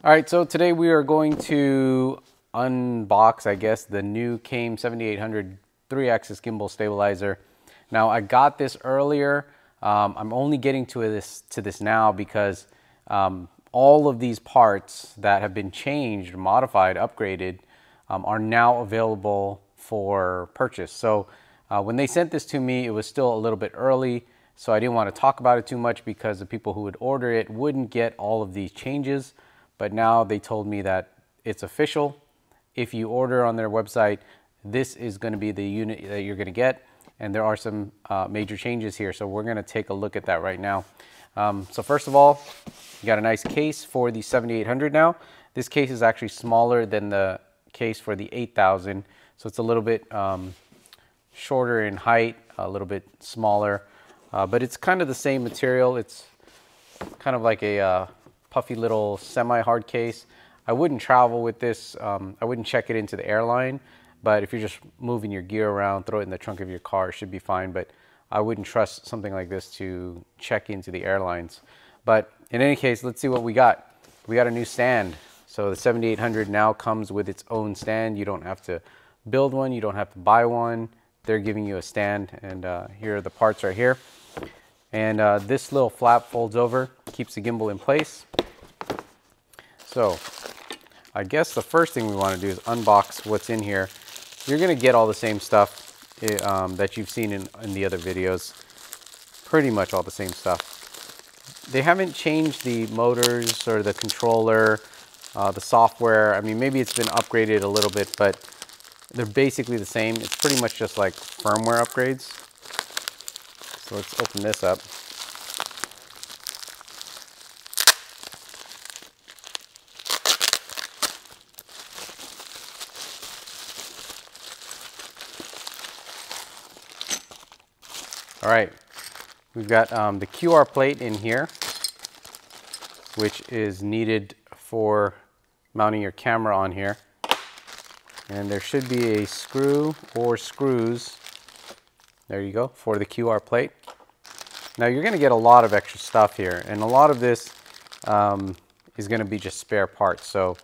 All right, so today we are going to unbox, I guess, the new Came 7800 3-axis gimbal stabilizer. Now, I got this earlier. I'm only getting to this now because all of these parts that have been changed, modified, upgraded, are now available for purchase. So when they sent this to me, it was still a little bit early, so I didn't want to talk about it too much because the people who would order it wouldn't get all of these changes. But now they told me that it's official. If you order on their website, this is going to be the unit that you're going to get. And there are some major changes here. So we're going to take a look at that right now. So first of all, you got a nice case for the 7800 now. This case is actually smaller than the case for the 8000. So it's a little bit shorter in height, a little bit smaller. But it's kind of the same material. It's kind of like a puffy little semi-hard case. I wouldn't travel with this. I wouldn't check it into the airline, but if you're just moving your gear around, throw it in the trunk of your car, it should be fine. But I wouldn't trust something like this to check into the airlines. But in any case, let's see what we got. We got a new stand. So the 7800 now comes with its own stand. You don't have to build one. You don't have to buy one. They're giving you a stand, and here are the parts right here. And this little flap folds over, keeps the gimbal in place. So I guess the first thing we want to do is unbox what's in here. You're going to get all the same stuff that you've seen in the other videos. Pretty much all the same stuff. They haven't changed the motors or the controller, the software. I mean, maybe it's been upgraded a little bit, but they're basically the same. It's pretty much just like firmware upgrades. So let's open this up. All right, we've got the QR plate in here, which is needed for mounting your camera on here. And there should be a screw or screws, there you go, for the QR plate. Now you're going to get a lot of extra stuff here, and a lot of this is going to be just spare parts. So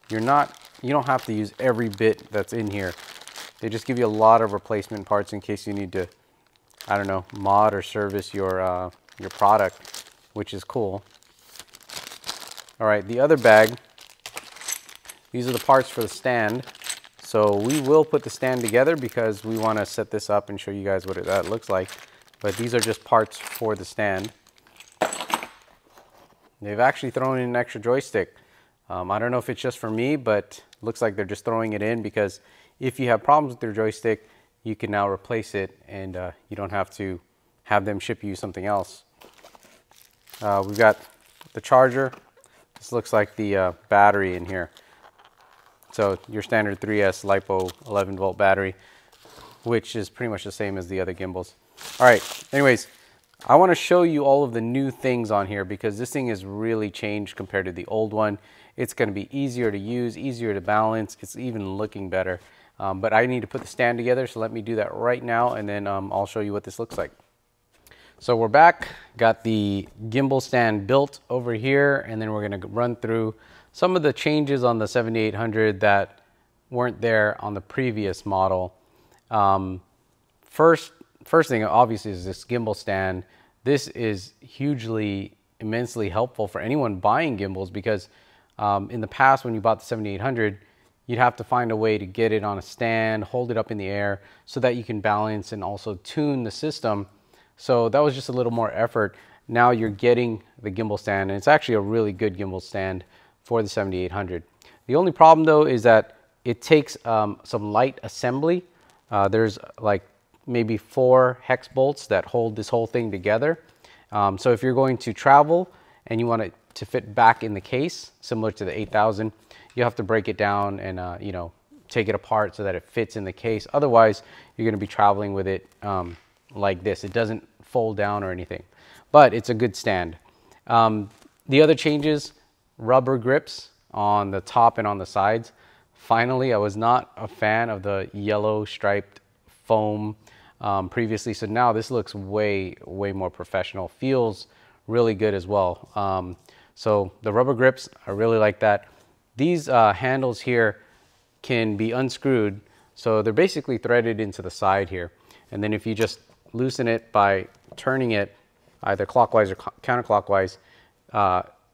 you don't have to use every bit that's in here. They just give you a lot of replacement parts in case you need to, I don't know, mod or service your product, which is cool. All right, the other bag, these are the parts for the stand. So we will put the stand together because we want to set this up and show you guys what that looks like. But these are just parts for the stand. They've actually thrown in an extra joystick. I don't know if it's just for me, but it looks like they're just throwing it in because if you have problems with your joystick, you can now replace it, and you don't have to have them ship you something else. We've got the charger. This looks like the battery in here. So your standard 3S LiPo 11 volt battery, which is pretty much the same as the other gimbals. All right, anyways, I want to show you all of the new things on here because this thing has really changed compared to the old one. It's going to be easier to use, easier to balance. It's even looking better. But I need to put the stand together, so let me do that right now, and then I'll show you what this looks like. So we're back, got the gimbal stand built over here, and then we're going to run through some of the changes on the 7800 that weren't there on the previous model. First thing, obviously, is this gimbal stand. This is hugely, immensely helpful for anyone buying gimbals because in the past, when you bought the 7800, you'd have to find a way to get it on a stand, hold it up in the air so that you can balance and also tune the system. So that was just a little more effort. Now you're getting the gimbal stand, and it's actually a really good gimbal stand for the 7800. The only problem though is that it takes some light assembly. There's like maybe 4 hex bolts that hold this whole thing together. So if you're going to travel and you want it to fit back in the case, similar to the 8000, you have to break it down and you know, take it apart so that it fits in the case. Otherwise, you're going to be traveling with it like this. It doesn't fold down or anything, but it's a good stand. The other changes, rubber grips on the top and on the sides. Finally, I was not a fan of the yellow striped foam previously, so now this looks way more professional. Feels really good as well. So the rubber grips, I really like that. These handles here can be unscrewed. So they're basically threaded into the side here. And then if you just loosen it by turning it either clockwise or counterclockwise,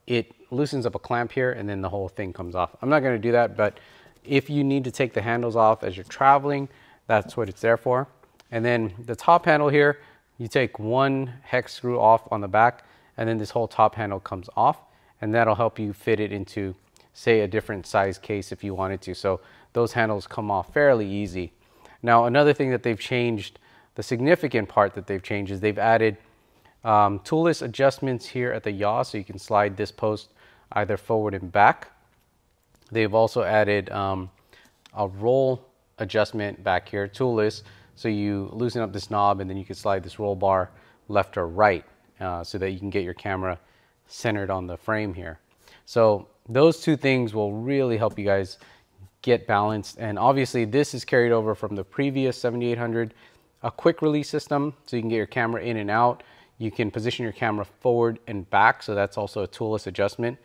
it loosens up a clamp here and then the whole thing comes off. I'm not going to do that, but if you need to take the handles off as you're traveling, that's what it's there for. And then the top handle here, you take one hex screw off on the back, and then this whole top handle comes off, and that'll help you fit it into, say, a different size case if you wanted to. So those handles come off fairly easy. Now, another thing that they've changed, the significant part that they've changed, is they've added toolless adjustments here at the yaw, so you can slide this post either forward and back. They've also added a roll adjustment back here, toolless, so you loosen up this knob and then you can slide this roll bar left or right so that you can get your camera centered on the frame here. So those two things will really help you guys get balanced. And obviously this is carried over from the previous 7800, a quick release system, so you can get your camera in and out. You can position your camera forward and back, so that's also a toolless adjustment.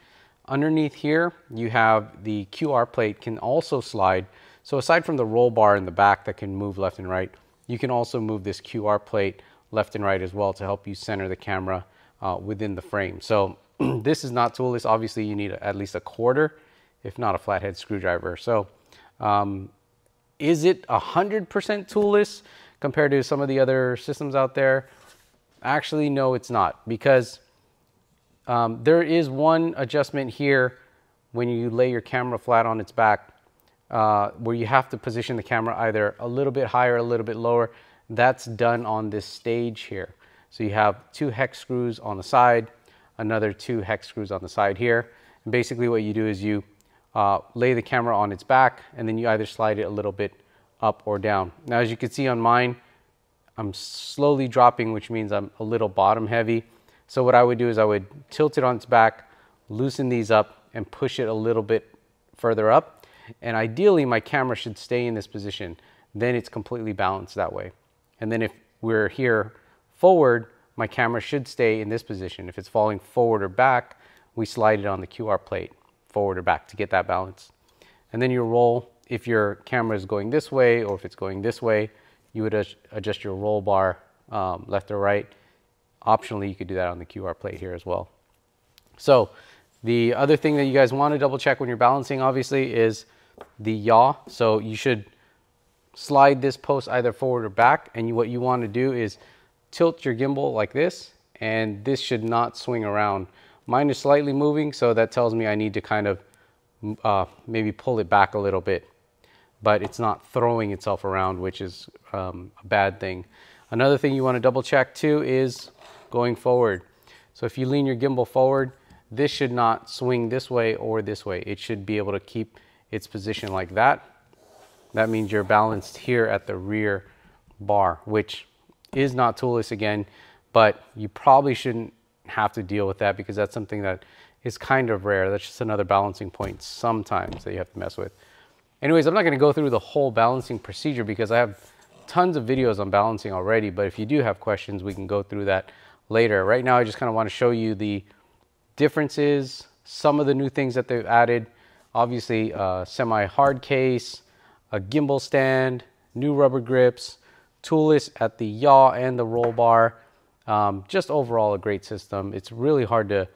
Underneath here, you have the QR plate can also slide. So aside from the roll bar in the back that can move left and right, you can also move this QR plate left and right as well to help you center the camera within the frame. So this is not toolless. Obviously, you need at least a quarter, if not a flathead screwdriver. So is it 100% toolless compared to some of the other systems out there? Actually, no, it's not, because there is one adjustment here when you lay your camera flat on its back where you have to position the camera either a little bit higher, a little bit lower. That's done on this stage here. So you have two hex screws on the side, another two hex screws on the side here. And basically what you do is you lay the camera on its back, and then you either slide it a little bit up or down. Now, as you can see on mine, I'm slowly dropping, which means I'm a little bottom heavy. So what I would do is I would tilt it on its back, loosen these up, and push it a little bit further up. And ideally, my camera should stay in this position. Then it's completely balanced that way. And then if we're here forward, my camera should stay in this position. If it's falling forward or back, we slide it on the QR plate, forward or back, to get that balance. And then your roll, if your camera is going this way or if it's going this way, you would adjust your roll bar left or right. Optionally, you could do that on the QR plate here as well. So the other thing that you guys want to double check when you're balancing, obviously, is the yaw. So you should slide this post either forward or back, and what you want to do is tilt your gimbal like this, and this should not swing around. Mine is slightly moving, so that tells me I need to kind of maybe pull it back a little bit, but it's not throwing itself around, which is a bad thing. Another thing you want to double check too is going forward. So if you lean your gimbal forward, this should not swing this way or this way. It should be able to keep its position like that. That means you're balanced here at the rear bar, which is not toolless again, but you probably shouldn't have to deal with that because that's something that is kind of rare. That's just another balancing point sometimes that you have to mess with. Anyways, I'm not going to go through the whole balancing procedure because I have tons of videos on balancing already, but if you do have questions, we can go through that later. Right now, I just kind of want to show you the differences, some of the new things that they've added. Obviously, semi-hard case, a gimbal stand, new rubber grips, toolless at the yaw and the roll bar. Just overall a great system. It's really hard to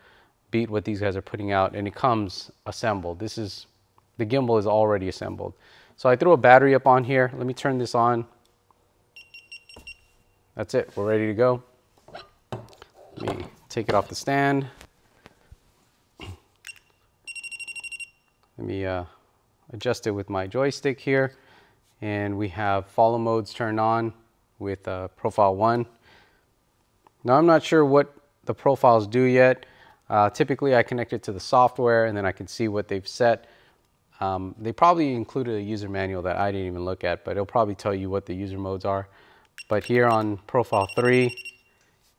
beat what these guys are putting out, and it comes assembled. The gimbal is already assembled. So I threw a battery up on here. Let me turn this on. That's it, we're ready to go. Let me take it off the stand. Let me adjust it with my joystick here. And we have follow modes turned on with profile 1. Now I'm not sure what the profiles do yet. Typically I connect it to the software and then I can see what they've set. They probably included a user manual that I didn't even look at, but it'll probably tell you what the user modes are. But here on profile 3,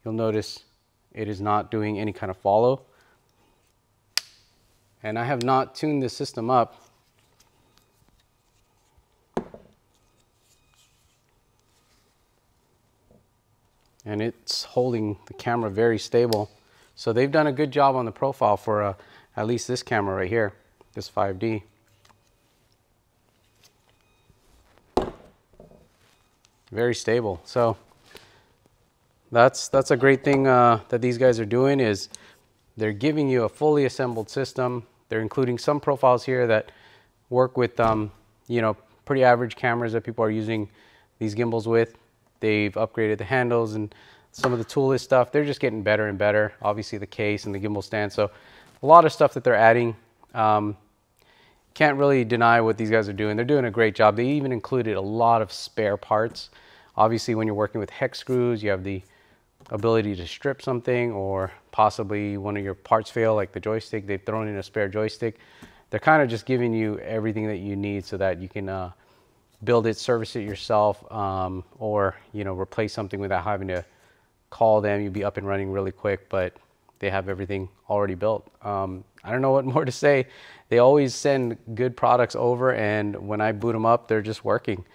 you'll notice it is not doing any kind of follow. And I have not tuned this system up. And it's holding the camera very stable. So they've done a good job on the profile for at least this camera right here, this 5D. Very stable. So that's a great thing that these guys are doing, is they're giving you a fully assembled system. They're including some profiles here that work with you know, pretty average cameras that people are using these gimbals with. They've upgraded the handles and some of the toolless stuff. They're just getting better and better. Obviously the case and the gimbal stand. So a lot of stuff that they're adding. Can't really deny what these guys are doing. They're doing a great job. They even included a lot of spare parts. Obviously, when you're working with hex screws, you have the ability to strip something, or possibly one of your parts fail, like the joystick. They've thrown in a spare joystick. They're kind of just giving you everything that you need so that you can build it, service it yourself, or, you know, replace something without having to call them. You'll be up and running really quick, but they have everything already built. I don't know what more to say. They always send good products over, and when I boot them up, they're just working.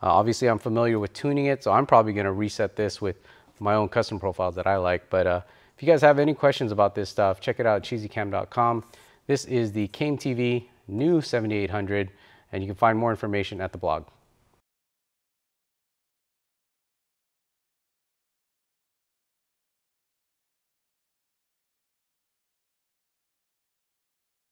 Obviously, I'm familiar with tuning it, so I'm probably going to reset this with my own custom profiles that I like. But if you guys have any questions about this stuff, check it out at cheesycam.com. This is the Came TV new 7800, and you can find more information at the blog.